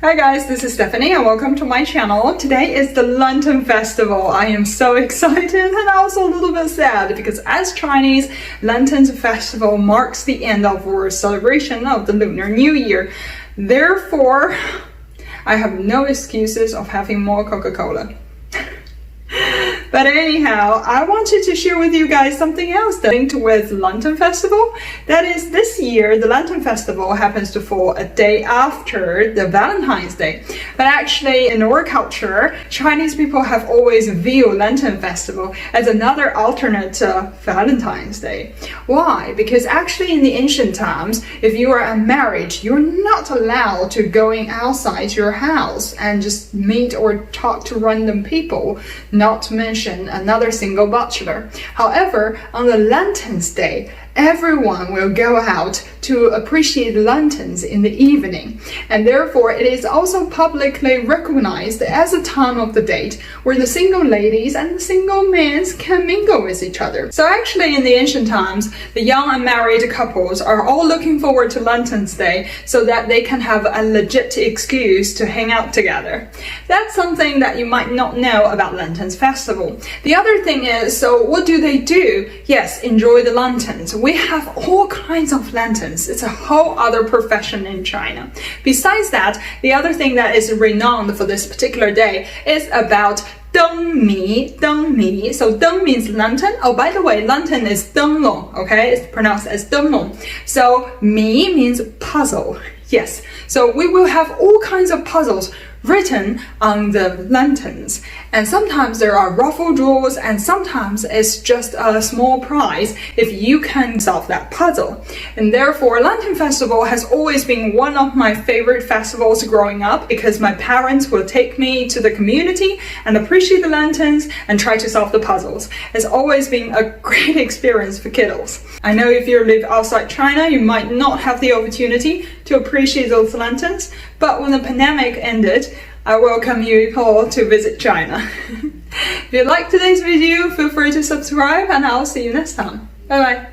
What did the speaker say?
Hi guys, this is Stephanie and welcome to my channel. Today is the Lantern Festival. I am so excited and also a little bit sad because as Chinese, Lantern Festival marks the end of our celebration of the Lunar New Year. Therefore, I have no excuses of having more Coca-Cola. But anyhow, I wanted to share with you guys something else that linked with Lantern Festival. That is, this year, the Lantern Festival happens to fall a day after the Valentine's Day. But actually, in our culture, Chinese people have always viewed Lantern Festival as another alternate to Valentine's Day. Why? Because actually in the ancient times, if you are unmarried, you're not allowed to going outside your house and just meet or talk to random people, not to mention another single bachelor. However, on the Lantern's Day, everyone will go out to appreciate lanterns in the evening, and therefore it is also publicly recognized as a time of the date where the single ladies and the single men can mingle with each other. So actually in the ancient times, the young unmarried couples are all looking forward to Lantern's Day so that they can have a legit excuse to hang out together. That's something that you might not know about Lantern's Festival. The other thing is, so what do they do? Yes, enjoy the lanterns. We have all kinds of lanterns. It's a whole other profession in China. Besides that, the other thing that is renowned for this particular day is about dengmi. Dengmi. So deng means lantern. Oh, by the way, lantern is denglong. Okay, it's pronounced as denglong. So mi means puzzle. Yes. So we will have all kinds of puzzles written on the lanterns, and sometimes there are raffle draws, and sometimes it's just a small prize if you can solve that puzzle. And therefore, Lantern Festival has always been one of my favorite festivals growing up because my parents will take me to the community and appreciate the lanterns and try to solve the puzzles. It's always been a great experience for kiddos. I know if you live outside China, you might not have the opportunity to appreciate those lanterns, but when the pandemic ended, I welcome you all to visit China. If you liked today's video, feel free to subscribe and I'll see you next time. Bye bye.